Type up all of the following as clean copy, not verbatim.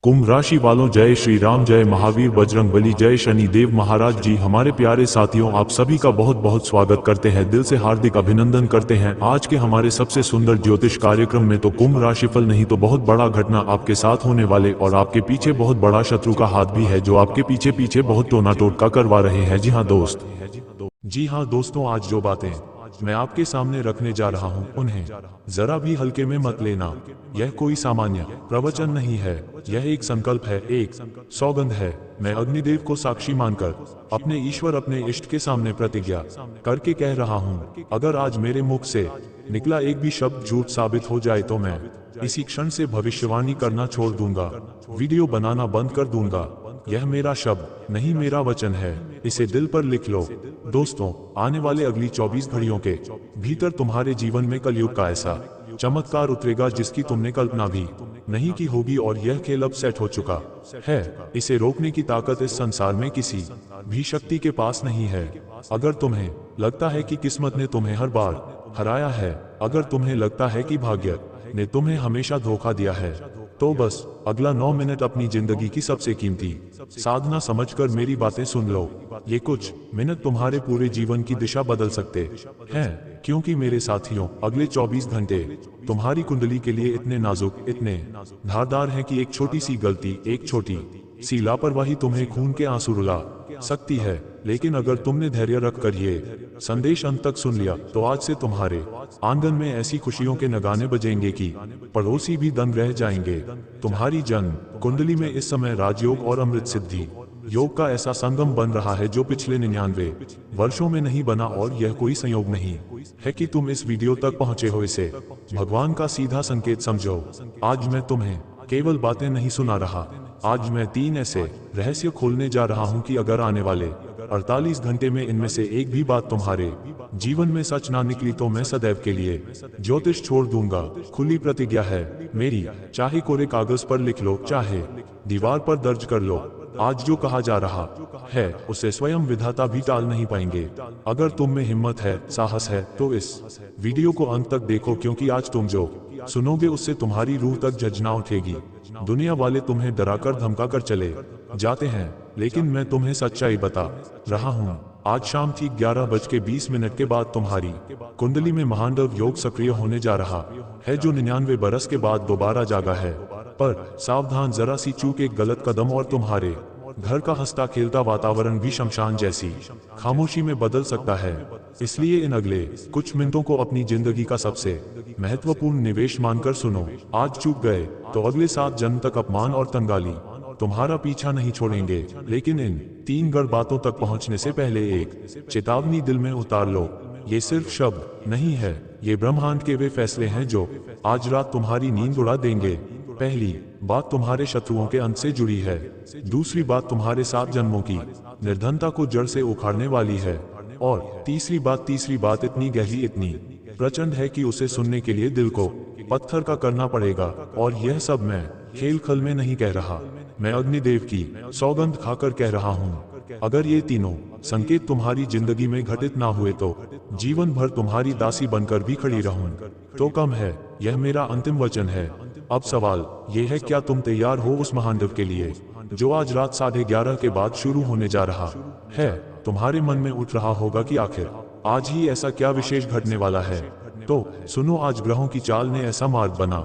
कुंभ राशि वालों, जय श्री राम, जय महावीर बजरंगबली, जय शनि देव महाराज जी। हमारे प्यारे साथियों, आप सभी का बहुत बहुत स्वागत करते हैं, दिल से हार्दिक अभिनंदन करते हैं। आज के हमारे सबसे सुंदर ज्योतिष कार्यक्रम में तो कुंभ राशिफल नहीं तो बहुत बड़ा घटना आपके साथ होने वाले, और आपके पीछे बहुत बड़ा शत्रु का हाथ भी है जो आपके पीछे पीछे बहुत टोना टोटका करवा रहे हैं। जी हाँ दोस्तों, आज जो बातें मैं आपके सामने रखने जा रहा हूं, उन्हें जरा भी हल्के में मत लेना। यह कोई सामान्य प्रवचन नहीं है, यह एक संकल्प है, एक सौगंध है। मैं अग्निदेव को साक्षी मानकर अपने ईश्वर, अपने इष्ट के सामने प्रतिज्ञा करके कह रहा हूं, अगर आज मेरे मुख से निकला एक भी शब्द झूठ साबित हो जाए तो मैं इसी क्षण से भविष्यवाणी करना छोड़ दूंगा, वीडियो बनाना बंद कर दूंगा। यह मेरा शब्द नहीं, मेरा वचन है, इसे दिल पर लिख लो। दोस्तों, आने वाले अगली 24 घड़ियों के भीतर तुम्हारे जीवन में कलयुग का ऐसा चमत्कार उतरेगा जिसकी तुमने कल्पना भी नहीं की होगी, और यह खेल अब सेट हो चुका है। इसे रोकने की ताकत इस संसार में किसी भी शक्ति के पास नहीं है। अगर तुम्हें लगता है कि किस्मत ने तुम्हें हर बार हराया है, अगर तुम्हें लगता है कि भाग्य ने तुम्हें हमेशा धोखा दिया है, तो बस अगला 9 मिनट अपनी जिंदगी की सबसे कीमती साधना समझकर मेरी बातें सुन लो। ये कुछ मिनट तुम्हारे पूरे जीवन की दिशा बदल सकते हैं, क्योंकि मेरे साथियों, अगले 24 घंटे तुम्हारी कुंडली के लिए इतने नाजुक, इतने धारदार हैं कि एक छोटी सी गलती, एक छोटी सी लापरवाही तुम्हें खून के आंसू रुला सकती है। लेकिन अगर तुमने धैर्य रखकर ये संदेश अंत तक सुन लिया, तो आज से तुम्हारे आंगन में ऐसी खुशियों के नगाने बजेंगे कि पड़ोसी भी दंग रह जाएंगे। तुम्हारी जन्म कुंडली में इस समय राजयोग और अमृत सिद्धि योग का ऐसा संगम बन रहा है जो पिछले 99 वर्षों में नहीं बना, और यह कोई संयोग नहीं है कि तुम इस वीडियो तक पहुंचे हो। इसे भगवान का सीधा संकेत समझो। आज मैं तुम्हें केवल बातें नहीं सुना रहा, आज मैं 3 ऐसे रहस्य खोलने जा रहा हूं कि अगर आने वाले 48 घंटे में इनमें से एक भी बात तुम्हारे जीवन में सच ना निकली तो मैं सदैव के लिए ज्योतिष छोड़ दूंगा। खुली प्रतिज्ञा है मेरी, चाहे कोरे कागज पर लिख लो, चाहे दीवार पर दर्ज कर लो। आज जो कहा जा रहा है उसे स्वयं विधाता भी टाल नहीं पाएंगे। अगर तुम में हिम्मत है, साहस है, तो इस वीडियो को अंत तक देखो, क्योंकि आज तुम जो सुनोगे उससे तुम्हारी रूह तक झंझना उठेगी। दुनिया वाले तुम्हें डराकर धमकाकर चले जाते हैं, लेकिन मैं तुम्हें सच्चाई बता रहा हूँ। आज शाम ठीक 11:20 के बाद तुम्हारी कुंडली में महांडव योग सक्रिय होने जा रहा है, जो 99 बरस के बाद दोबारा जागा है। पर सावधान, जरा सी चूक, एक गलत कदम और तुम्हारे घर का हंसता खेलता वातावरण भी शमशान जैसी खामोशी में बदल सकता है। इसलिए इन अगले कुछ मिनटों को अपनी जिंदगी का सबसे महत्वपूर्ण निवेश मानकर सुनो। आज चूक गए तो अगले 7 जन्म तक अपमान और तंगाली तुम्हारा पीछा नहीं छोड़ेंगे। लेकिन इन 3 गढ़ बातों तक पहुंचने से पहले एक चेतावनी दिल में उतार लो। ये सिर्फ शब्द नहीं है, ये ब्रह्मांड के वे फैसले हैं जो आज रात तुम्हारी नींद उड़ा देंगे। पहली बात तुम्हारे शत्रुओं के अंत से जुड़ी है। दूसरी बात तुम्हारे 7 जन्मों की निर्धनता को जड़ से उखाड़ने वाली है। और तीसरी बात इतनी गहरी, इतनी प्रचंड है कि उसे सुनने के लिए दिल को पत्थर का करना पड़ेगा। और यह सब मैं खेल खल में नहीं कह रहा, मैं अग्निदेव की सौगंध खाकर कह रहा हूँ। अगर ये तीनों संकेत तुम्हारी जिंदगी में घटित ना हुए तो जीवन भर तुम्हारी दासी बनकर भी खड़ी रहूं तो कम है। यह मेरा अंतिम वचन है। अब सवाल ये है, क्या तुम तैयार हो उस महांडव के लिए जो आज रात 11:30 के बाद शुरू होने जा रहा है? तुम्हारे मन में उठ रहा होगा कि आखिर आज ही ऐसा क्या विशेष घटने वाला है। तो सुनो, आज ग्रहों की चाल ने ऐसा मार्ग बना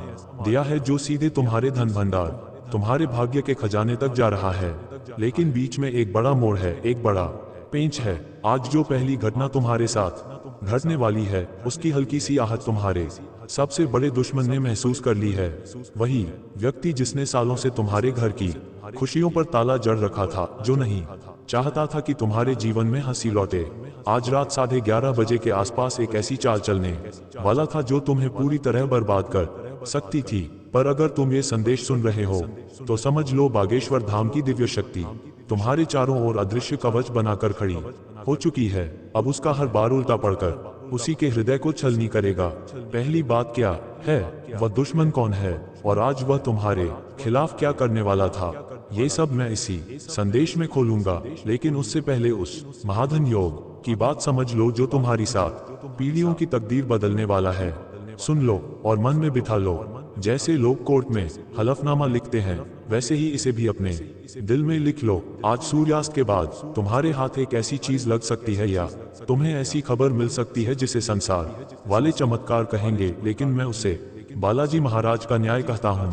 दिया है जो सीधे तुम्हारे धन भंडार, तुम्हारे भाग्य के खजाने तक जा रहा है। लेकिन बीच में एक बड़ा मोड़ है, एक बड़ा पेंच है। आज जो पहली घटना तुम्हारे साथ घटने वाली है, उसकी हल्की सी आहट तुम्हारे सबसे बड़े दुश्मन ने महसूस कर ली है। वही व्यक्ति जिसने सालों से तुम्हारे घर की खुशियों पर ताला जड़ रखा था, जो नहीं चाहता था कि तुम्हारे जीवन में हंसी लौटे, आज रात 11:30 बजे के आसपास एक ऐसी चाल चलने वाला था जो तुम्हें पूरी तरह बर्बाद कर सकती थी। पर अगर तुम ये संदेश सुन रहे हो तो समझ लो, बागेश्वर धाम की दिव्य शक्ति तुम्हारे चारों ओर अदृश्य कवच बनाकर खड़ी हो चुकी है। अब उसका हर बार उल्टा पड़कर उसी के हृदय को छलनी करेगा। पहली बात क्या है, वह दुश्मन कौन है, और आज वह तुम्हारे खिलाफ क्या करने वाला था, ये सब मैं इसी संदेश में खोलूंगा। लेकिन उससे पहले उस महाधन योग की बात समझ लो जो तुम्हारी 7 पीढ़ियों की तकदीर बदलने वाला है। सुन लो और मन में बिठा लो। जैसे लोग कोर्ट में हलफनामा लिखते हैं, वैसे ही इसे भी अपने दिल में लिख लो। आज सूर्यास्त के बाद तुम्हारे हाथ एक ऐसी चीज लग सकती है या तुम्हें ऐसी खबर मिल सकती है जिसे संसार वाले चमत्कार कहेंगे, लेकिन मैं उसे बालाजी महाराज का न्याय कहता हूँ।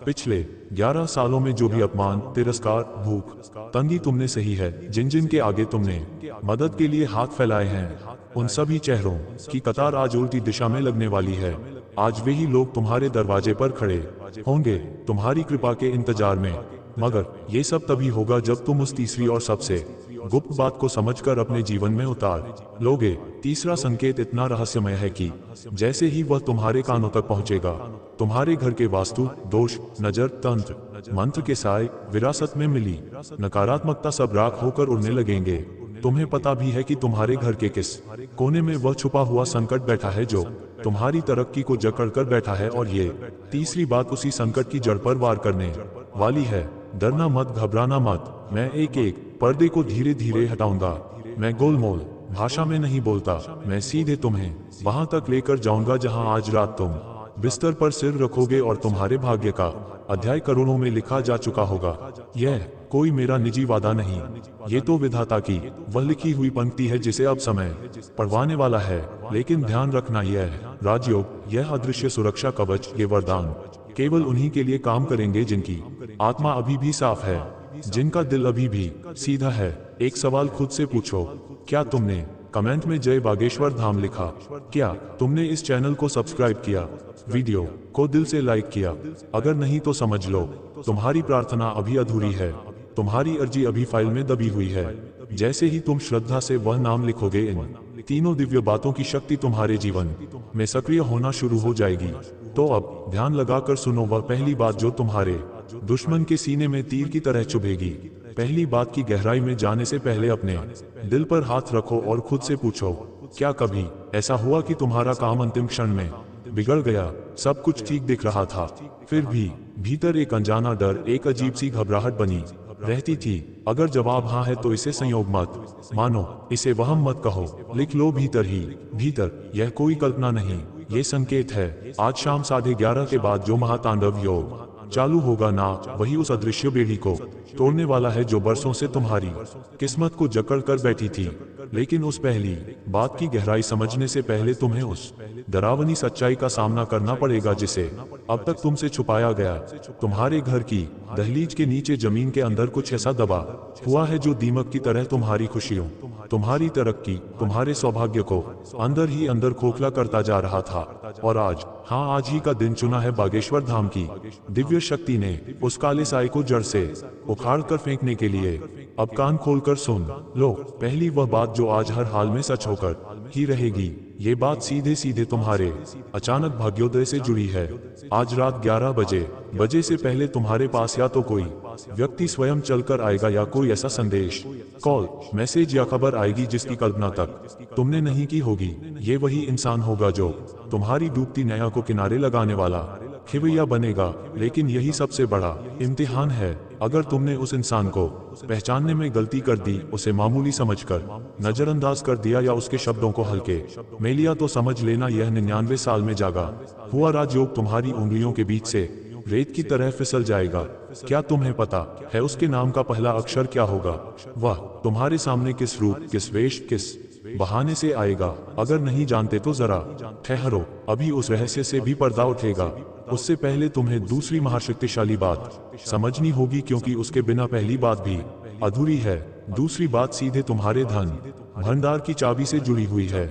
पिछले 11 सालों में जो भी अपमान, तिरस्कार, भूख, तंगी तुमने सही है, जिन जिन के आगे तुमने मदद के लिए हाथ फैलाए हैं, उन सभी चेहरों की कतार आज उल्टी दिशा में लगने वाली है। आज वही लोग तुम्हारे दरवाजे पर खड़े होंगे तुम्हारी कृपा के इंतजार में, मगर ये सब तभी होगा जब तुम उस तीसरी और सबसे गुप्त बात को समझकर अपने जीवन में उतार लोगे। तीसरा संकेत इतना रहस्यमय है कि जैसे ही वह तुम्हारे कानों तक पहुंचेगा, तुम्हारे घर के वास्तु दोष, नजर, तंत्र मंत्र के साए, विरासत में मिली नकारात्मकता सब राख होकर उड़ने लगेंगे। तुम्हें पता भी है कि तुम्हारे घर के किस कोने में वह छुपा हुआ संकट बैठा है जो तुम्हारी तरक्की को जकड़ कर बैठा है, और ये तीसरी बात उसी संकट की जड़ पर वार करने वाली है। डरना मत, घबराना मत, मैं एक एक पर्दे को धीरे धीरे हटाऊंगा। मैं गोलमोल भाषा में नहीं बोलता, मैं सीधे तुम्हें वहां तक लेकर जाऊंगा जहां आज रात तुम बिस्तर पर सिर रखोगे और तुम्हारे भाग्य का अध्याय करोड़ों में लिखा जा चुका होगा। यह कोई मेरा निजी वादा नहीं, ये तो विधाता की वह लिखी हुई पंक्ति है जिसे अब समय पढ़वाने वाला है। लेकिन ध्यान रखना, यह राजयोग, यह अदृश्य सुरक्षा कवच, ये वरदान केवल उन्हीं के लिए काम करेंगे जिनकी आत्मा अभी भी साफ है, जिनका दिल अभी भी सीधा है। एक सवाल खुद से पूछो, क्या तुमने कमेंट में जय बागेश्वर धाम लिखा? क्या तुमने इस चैनल को सब्सक्राइब किया? वीडियो को दिल से लाइक किया? अगर नहीं तो समझ लो तुम्हारी प्रार्थना अभी अधूरी है, तुम्हारी अर्जी अभी फाइल में दबी हुई है। जैसे ही तुम श्रद्धा से वह नाम लिखोगे, इन तीनों दिव्य बातों की शक्ति तुम्हारे जीवन में सक्रिय होना शुरू हो जाएगी। तो अब ध्यान लगाकर सुनो वह पहली बात जो तुम्हारे दुश्मन के सीने में तीर की तरह चुभेगी। पहली बात की गहराई में जाने से पहले अपने दिल पर हाथ रखो और खुद से पूछो, क्या कभी ऐसा हुआ कि तुम्हारा काम अंतिम क्षण में बिगड़ गया? सब कुछ ठीक दिख रहा था, फिर भी भीतर एक अनजाना डर, एक अजीब सी घबराहट बनी रहती थी। अगर जवाब हाँ है तो इसे संयोग मत मानो, इसे वहम मत कहो, लिख लो भीतर ही भीतर। यह कोई कल्पना नहीं, ये संकेत है। आज शाम 11:30 के बाद जो महातांडव योग चालू होगा ना, वही उस अदृश्य बेड़ी को तोड़ने वाला है जो बरसों से तुम्हारी किस्मत को जकड़ कर बैठी थी। लेकिन उस पहली बात की गहराई समझने से पहले तुम्हें उस डरावनी सच्चाई का सामना करना पड़ेगा जिसे अब तक तुमसे छुपाया गया। तुम्हारे घर की दहलीज के नीचे जमीन के अंदर कुछ ऐसा दबा हुआ है जो दीमक की तरह तुम्हारी खुशियों, तुम्हारी तरक्की, तुम्हारे सौभाग्य को अंदर ही अंदर खोखला करता जा रहा था। और आज, हाँ आज ही का दिन चुना है बागेश्वर धाम की दिव्य शक्ति ने उस काले साए को जड़ से उखाड़ कर फेंकने के लिए। अब कान खोलकर सुन लो पहली वह बात जो आज हर हाल में सच होकर ही रहेगी। ये बात सीधे सीधे तुम्हारे अचानक भाग्योदय से जुड़ी है। आज रात 11 बजे से पहले तुम्हारे पास या तो कोई व्यक्ति स्वयं चलकर आएगा या कोई ऐसा संदेश, कॉल, मैसेज या खबर आएगी जिसकी कल्पना तक तुमने नहीं की होगी। ये वही इंसान होगा जो तुम्हारी डूबती नैया को किनारे लगाने वाला खिवैया बनेगा। लेकिन यही सबसे बड़ा इम्तिहान है। अगर तुमने उस इंसान को पहचानने में गलती कर दी, उसे मामूली समझकर नजरअंदाज कर दिया या उसके शब्दों को हल्के में लिया, तो समझ लेना यह 99 साल में जागा हुआ राजयोग तुम्हारी उंगलियों के बीच से रेत की तरह फिसल जाएगा। क्या तुम्हें पता है उसके नाम का पहला अक्षर क्या होगा? वह तुम्हारे सामने किस रूप, किस वेश, किस बहाने से आएगा? अगर नहीं जानते तो जरा ठहरो, अभी उस रहस्य से भी पर्दा उठेगा। उससे पहले तुम्हें दूसरी महाशक्तिशाली बात समझनी होगी, क्योंकि उसके बिना पहली बात भी अधूरी है। दूसरी बात सीधे तुम्हारे धन भंडार की चाबी से जुड़ी हुई है।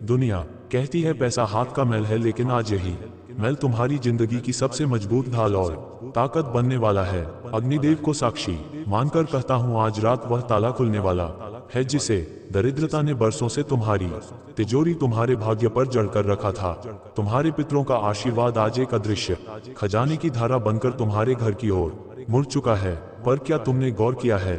दुनिया कहती है पैसा हाथ का मैल है, लेकिन आज यही मैल तुम्हारी जिंदगी की सबसे मजबूत ढाल और ताकत बनने वाला है। अग्निदेव को साक्षी मानकर कहता हूँ, आज रात वह ताला खुलने वाला है जिसे दरिद्रता ने बरसों से तुम्हारी तिजोरी, तुम्हारे भाग्य पर जड़कर रखा था। तुम्हारे पितरों का आशीर्वाद आज एक अदृश्य खजाने की धारा बनकर तुम्हारे घर की ओर मुड़ चुका है। पर क्या तुमने गौर किया है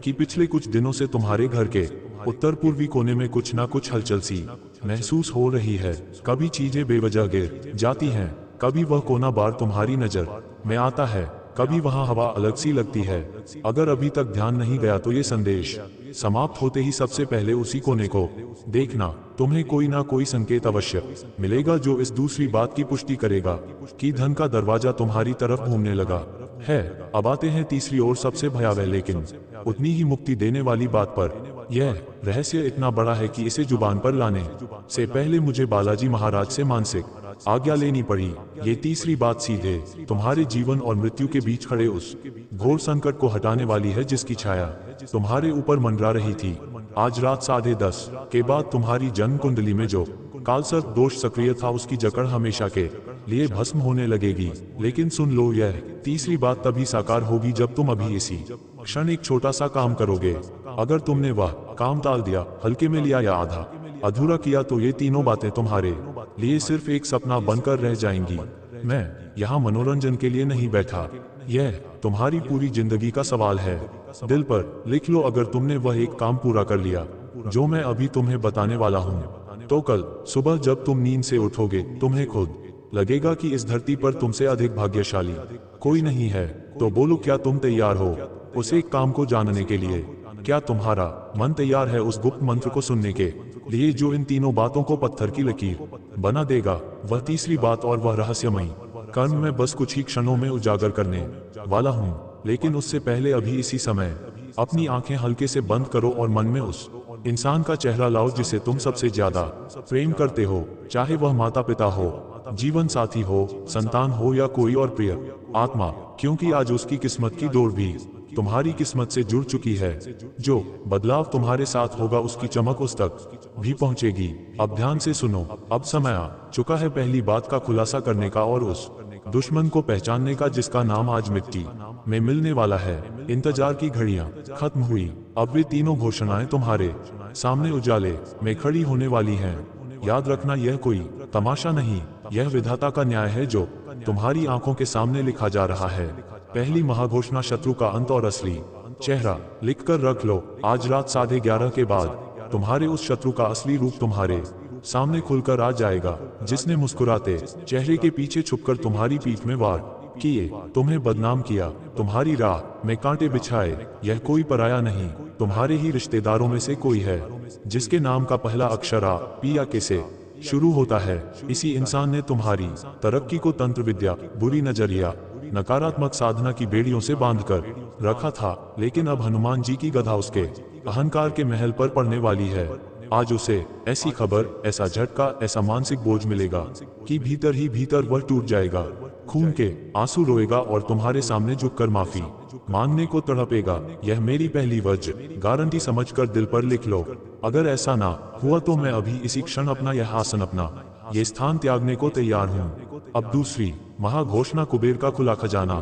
कि पिछले कुछ दिनों से तुम्हारे घर के उत्तर पूर्वी कोने में कुछ ना कुछ हलचल सी महसूस हो रही है। कभी चीजें बेवजह गिर जाती हैं, कभी वह कोना बार तुम्हारी नजर में आता है, कभी वहाँ हवा अलग सी लगती है। अगर अभी तक ध्यान नहीं गया तो ये संदेश समाप्त होते ही सबसे पहले उसी कोने को देखना। तुम्हें कोई ना कोई संकेत अवश्य मिलेगा जो इस दूसरी बात की पुष्टि करेगा कि धन का दरवाजा तुम्हारी तरफ घूमने लगा है। अब आते हैं तीसरी और सबसे भयावह लेकिन उतनी ही मुक्ति देने वाली बात पर। यह रहस्य इतना बड़ा है कि इसे जुबान पर लाने से पहले मुझे बालाजी महाराज से मानसिक आज्ञा लेनी पड़ी। ये तीसरी बात सीधे तुम्हारे जीवन और मृत्यु के बीच खड़े उस घोर संकट को हटाने वाली है जिसकी छाया तुम्हारे ऊपर मंडरा रही थी। आज रात 10:30 के बाद तुम्हारी जन्म कुंडली में जो कालसर्प दोष सक्रिय था उसकी जकड़ हमेशा के लिए भस्म होने लगेगी। लेकिन सुन लो, यह तीसरी बात तभी साकार होगी जब तुम अभी इसी क्षण एक छोटा सा काम करोगे। अगर तुमने वह काम टाल दिया, हल्के में लिया या आधा अधूरा किया तो ये तीनों बातें तुम्हारे लिए सिर्फ एक सपना बनकर रह जाएंगी। मैं यहाँ मनोरंजन के लिए नहीं बैठा, यह तुम्हारी पूरी जिंदगी का सवाल है। दिल पर लिख लो, अगर तुमने वह एक काम पूरा कर लिया जो मैं अभी तुम्हें बताने वाला हूँ, तो कल सुबह जब तुम नींद से उठोगे तुम्हें खुद लगेगा कि इस धरती पर तुमसे अधिक भाग्यशाली कोई नहीं है। तो बोलो, क्या तुम तैयार हो उस एक काम को जानने के लिए? क्या तुम्हारा मन तैयार है उस गुप्त मंत्र को सुनने के लिए जो इन तीनों बातों को पत्थर की लकीर बना देगा? वह तीसरी बात और वह रहस्यमयी कर्म मैं बस कुछ ही क्षणों में उजागर करने वाला हूँ। लेकिन उससे पहले अभी इसी समय अपनी आंखें हल्के से बंद करो और मन में उस इंसान का चेहरा लाओ जिसे तुम सबसे ज्यादा प्रेम करते हो, चाहे वह माता पिता हो, जीवन साथी हो, संतान हो या कोई और प्रिय आत्मा, क्योंकि आज उसकी किस्मत की डोर भी तुम्हारी किस्मत से जुड़ चुकी है। जो बदलाव तुम्हारे साथ होगा उसकी चमक उस तक भी पहुंचेगी। अब ध्यान से सुनो, अब समय आ चुका है पहली बात का खुलासा करने का और उस दुश्मन को पहचानने का जिसका नाम आज मिट्टी में मिलने वाला है। इंतजार की घड़ियां खत्म हुई, अब वे तीनों घोषणाएं तुम्हारे सामने उजाले में खड़ी होने वाली हैं। याद रखना, यह कोई तमाशा नहीं, यह विधाता का न्याय है जो तुम्हारी आंखों के सामने लिखा जा रहा है। पहली महाघोषणा, शत्रु का अंत और असली चेहरा लिखकर रख लो। आज रात 11:30 के बाद तुम्हारे उस शत्रु का असली रूप तुम्हारे सामने खुलकर आ जाएगा, जिसने मुस्कुराते चेहरे के पीछे छुपकर तुम्हारी पीठ में वार किए, तुम्हें बदनाम किया, तुम्हारी राह में कांटे बिछाए। यह कोई पराया नहीं, तुम्हारे ही रिश्तेदारों में से कोई है जिसके नाम का पहला अक्षर आ, पी या के से शुरू होता है। इसी इंसान ने तुम्हारी तरक्की को तंत्र विद्या, बुरी नजरिया, नकारात्मक साधना की बेड़ियों से बांधकर रखा था। लेकिन अब हनुमान जी की गदा उसके अहंकार के महल पर पड़ने वाली है। आज उसे ऐसी खबर, ऐसा झटका, ऐसा मानसिक बोझ मिलेगा कि भीतर ही भीतर वह टूट जाएगा, खून के आंसू रोएगा और तुम्हारे सामने झुककर माफी मांगने को तड़पेगा। यह मेरी पहली वज्र गारंटी समझकर दिल पर लिख लो। अगर ऐसा ना हुआ तो मैं अभी इसी क्षण अपना यह आसन, अपना ये स्थान त्यागने को तैयार हूँ। अब दूसरी महाघोषणा, कुबेर का खुला खजाना।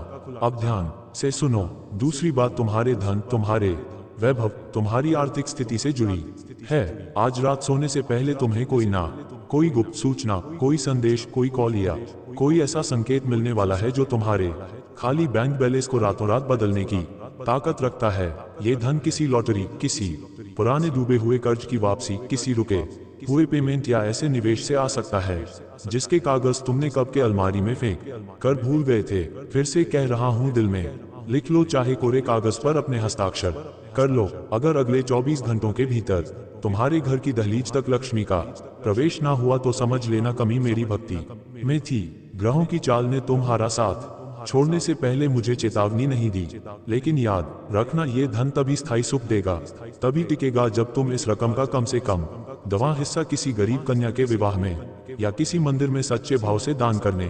अब ध्यान से सुनो, दूसरी बात तुम्हारे धन, तुम्हारे वैभव, तुम्हारी आर्थिक स्थिति से जुड़ी है। आज रात सोने से पहले तुम्हें कोई गुप्त सूचना, कोई संदेश, कोई कॉल या कोई ऐसा संकेत मिलने वाला है जो तुम्हारे खाली बैंक बैलेंस को रातों रात बदलने की ताकत रखता है। ये धन किसी लॉटरी, किसी पुराने डूबे हुए कर्ज की वापसी, किसी रुके हुए पेमेंट या ऐसे निवेश से आ सकता है जिसके कागज तुमने कब के अलमारी में फेंक कर भूल गए थे। फिर से कह रहा हूँ, दिल में लिख लो, चाहे कोरे कागज पर अपने हस्ताक्षर कर लो। अगर अगले 24 घंटों के भीतर तुम्हारे घर की दहलीज तक लक्ष्मी का प्रवेश ना हुआ तो समझ लेना कमी मेरी भक्ति में थी। ग्रहों की चाल ने तुम्हारा साथ छोड़ने से पहले मुझे चेतावनी नहीं दी। लेकिन याद रखना, ये धन तभी स्थायी सुख देगा, तभी टिकेगा जब तुम इस रकम का कम से कम दवा हिस्सा किसी गरीब कन्या के विवाह में या किसी मंदिर में सच्चे भाव से दान करने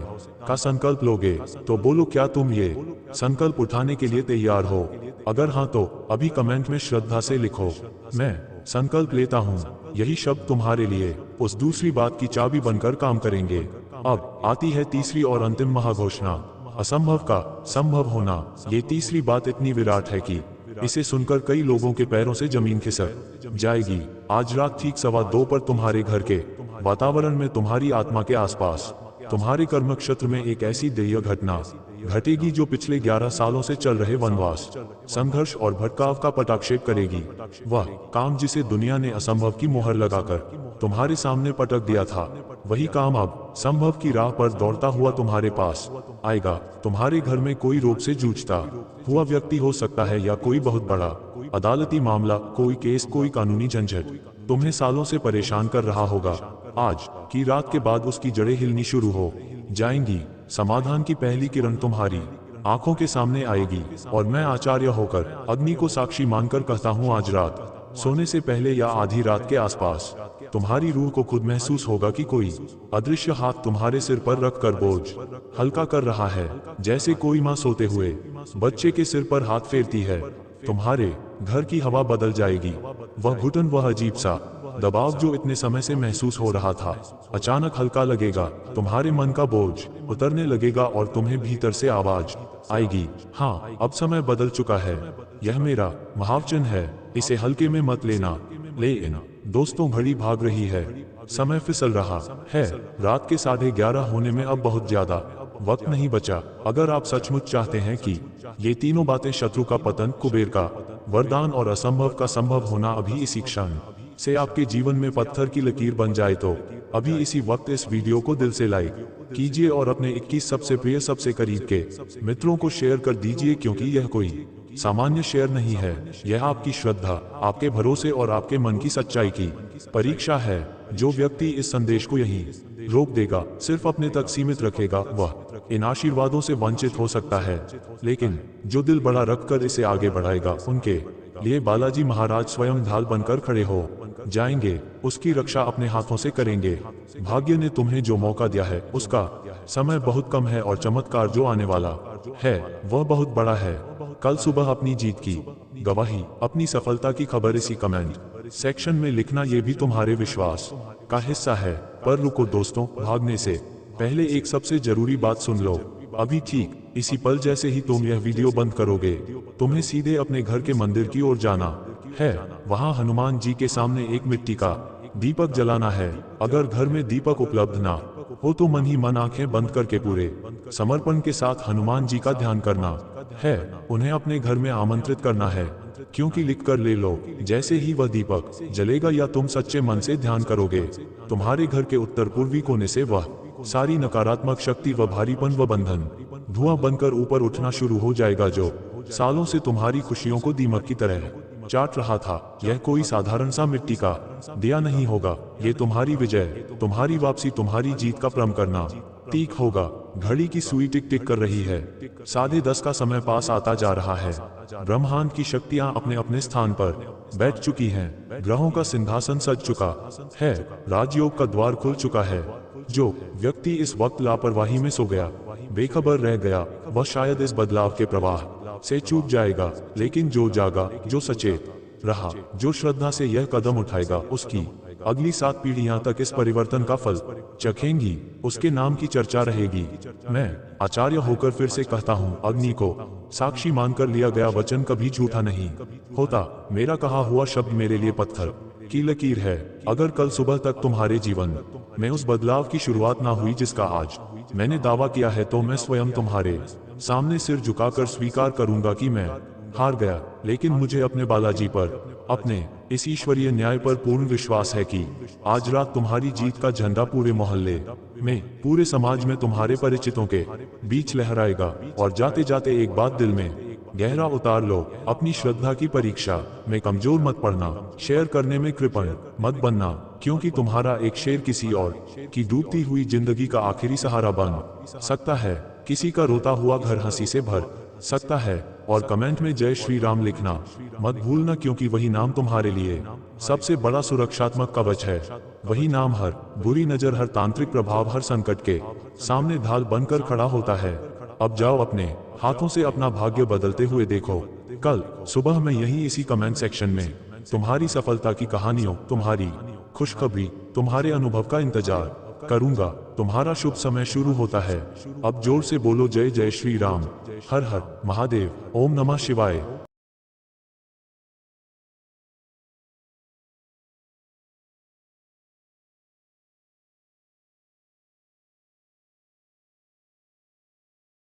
का संकल्प लोगे। तो बोलो, क्या तुम ये संकल्प उठाने के लिए तैयार हो? अगर हाँ तो अभी कमेंट में श्रद्धा से लिखो, मैं संकल्प लेता हूँ। यही शब्द तुम्हारे लिए उस दूसरी बात की चाबी बनकर काम करेंगे। अब आती है तीसरी और अंतिम महाघोषणा, असंभव का संभव होना। ये तीसरी बात इतनी विराट है कि इसे सुनकर कई लोगों के पैरों से जमीन खिसक जाएगी। आज रात ठीक 2:15 पर तुम्हारे घर के वातावरण में, तुम्हारी आत्मा के आसपास, तुम्हारे कर्म क्षेत्र में एक ऐसी दैवीय घटना घटेगी जो पिछले 11 सालों से चल रहे वनवास, संघर्ष और भटकाव का पटाक्षेप करेगी। वह काम जिसे दुनिया ने असंभव की मोहर लगाकर तुम्हारे सामने पटक दिया था, वही काम अब संभव की राह पर दौड़ता हुआ तुम्हारे पास आएगा। तुम्हारे घर में कोई रोग से जूझता हुआ व्यक्ति हो सकता है, या कोई बहुत बड़ा अदालती मामला, कोई केस, कोई कानूनी झंझट तुम्हें सालों से परेशान कर रहा होगा। आज की रात के बाद उसकी जड़ें हिलनी शुरू हो जाएंगी। समाधान की पहली किरण तुम्हारी आंखों के सामने आएगी, और मैं आचार्य होकर अग्नि को साक्षी मानकर कहता हूँ, आज रात सोने से पहले या आधी रात के आसपास तुम्हारी रूह को खुद महसूस होगा कि कोई अदृश्य हाथ तुम्हारे सिर पर रखकर बोझ हल्का कर रहा है, जैसे कोई माँ सोते हुए बच्चे के सिर पर हाथ फेरती है। तुम्हारे घर की हवा बदल जाएगी। वह घुटन, वह अजीब सा दबाव जो इतने समय से महसूस हो रहा था, अचानक हल्का लगेगा। तुम्हारे मन का बोझ उतरने लगेगा और तुम्हें भीतर से आवाज आएगी, हाँ, अब समय बदल चुका है। यह मेरा महावचन है, इसे हल्के में मत लेना। दोस्तों, घड़ी भाग रही है, समय फिसल रहा है। रात के 11:30 होने में अब बहुत ज्यादा वक्त नहीं बचा। अगर आप सचमुच चाहते हैं कि ये तीनों बातें, शत्रु का पतन, कुबेर का वरदान और असंभव का संभव होना, अभी इसी क्षण से आपके जीवन में पत्थर की लकीर बन जाए, तो अभी इसी वक्त इस वीडियो को दिल से लाइक कीजिए और अपने 21 सबसे प्रिय, सबसे करीब के मित्रों को शेयर कर दीजिए, क्योंकि यह कोई सामान्य शेयर नहीं है। यह आपकी श्रद्धा, आपके भरोसे और आपके मन की सच्चाई की परीक्षा है। जो व्यक्ति इस संदेश को यहीं रोक देगा, सिर्फ अपने तक सीमित रखेगा, वह इन आशीर्वादों से वंचित हो सकता है। लेकिन जो दिल बड़ा रखकर इसे आगे बढ़ाएगा, उनके लिए बालाजी महाराज स्वयं ढाल बनकर खड़े हो जाएंगे, उसकी रक्षा अपने हाथों से करेंगे। भाग्य ने तुम्हें जो मौका दिया है, उसका समय बहुत कम है, और चमत्कार जो आने वाला है वह बहुत बड़ा है। कल सुबह अपनी जीत की गवाही, अपनी सफलता की खबर इसी कमेंट सेक्शन में लिखना, यह भी तुम्हारे विश्वास का हिस्सा है। पर रुको दोस्तों, भागने से पहले एक सबसे जरूरी बात सुन लो। अभी ठीक इसी पल, जैसे ही तुम यह वीडियो बंद करोगे, तुम्हें सीधे अपने घर के मंदिर की ओर जाना है। वहां हनुमान जी के सामने एक मिट्टी का दीपक जलाना है। अगर घर में दीपक उपलब्ध ना हो तो मन ही मन आंखें बंद करके पूरे समर्पण के साथ हनुमान जी का ध्यान करना है। उन्हें अपने घर में आमंत्रित करना है, क्योंकि लिख कर ले लो, जैसे ही वह दीपक जलेगा या तुम सच्चे मन से ध्यान करोगे, तुम्हारे घर के उत्तर पूर्वी कोने से वह सारी नकारात्मक शक्ति व भारीपन व बंधन धुआं बनकर ऊपर उठना शुरू हो जाएगा, जो सालों से तुम्हारी खुशियों को दीमक की तरह चाट रहा था। यह कोई साधारण सा मिट्टी का दिया नहीं होगा, ये तुम्हारी विजय, तुम्हारी वापसी, तुम्हारी जीत का प्रण करना तीक होगा। घड़ी की सुई टिक टिक कर रही है, 10:30 का समय पास आता जा रहा है। ब्रह्मांड की शक्तियां अपने अपने स्थान पर बैठ चुकी हैं, ग्रहों का सिंहासन सज चुका है, राजयोग का द्वार खुल चुका है। जो व्यक्ति इस वक्त लापरवाही में सो गया, बेखबर रह गया, वह शायद इस बदलाव के प्रवाह से चूक जाएगा। लेकिन जो जागा, जो सचेत रहा, जो श्रद्धा से यह कदम उठाएगा, उसकी अगली 7 पीढ़ियां तक इस परिवर्तन का फल चखेंगी। उसके नाम की चर्चा रहेगी। मैं आचार्य होकर फिर से कहता हूं, अग्नि को साक्षी मानकर लिया गया वचन कभी झूठा नहीं होता। मेरा कहा हुआ शब्द मेरे लिए पत्थर की लकीर है। अगर कल सुबह तक तुम्हारे जीवन में उस बदलाव की शुरुआत ना हुई जिसका आज मैंने दावा किया है, तो मैं स्वयं तुम्हारे सामने सिर झुकाकर स्वीकार करूंगा कि मैं हार गया। लेकिन मुझे अपने बालाजी पर, अपने इस ईश्वरीय न्याय पर पूर्ण विश्वास है कि आज रात तुम्हारी जीत का झंडा पूरे मोहल्ले में, पूरे समाज में, तुम्हारे परिचितों के बीच लहराएगा। और जाते जाते एक बात दिल में गहरा उतार लो, अपनी श्रद्धा की परीक्षा में कमजोर मत पड़ना, शेयर करने में कृपण मत बनना, क्योंकि तुम्हारा एक शेर किसी और की डूबती हुई जिंदगी का आखिरी सहारा बन सकता है। किसी का रोता हुआ घर हंसी से भर सकता है। और कमेंट में जय श्री राम लिखना मत भूलना, क्योंकि वही नाम तुम्हारे लिए सबसे बड़ा सुरक्षात्मक कवच है। वही नाम हर बुरी नजर, हर तांत्रिक प्रभाव, हर संकट के सामने ढाल बनकर खड़ा होता है। अब जाओ, अपने हाथों से अपना भाग्य बदलते हुए देखो। कल सुबह मैं यही इसी कमेंट सेक्शन में तुम्हारी सफलता की कहानियों, तुम्हारी खुशखबरी, तुम्हारे अनुभव का इंतजार करूंगा। तुम्हारा शुभ समय शुरू होता है। अब जोर से बोलो, जय जय श्री राम, हर हर महादेव, ओम नमः शिवाय।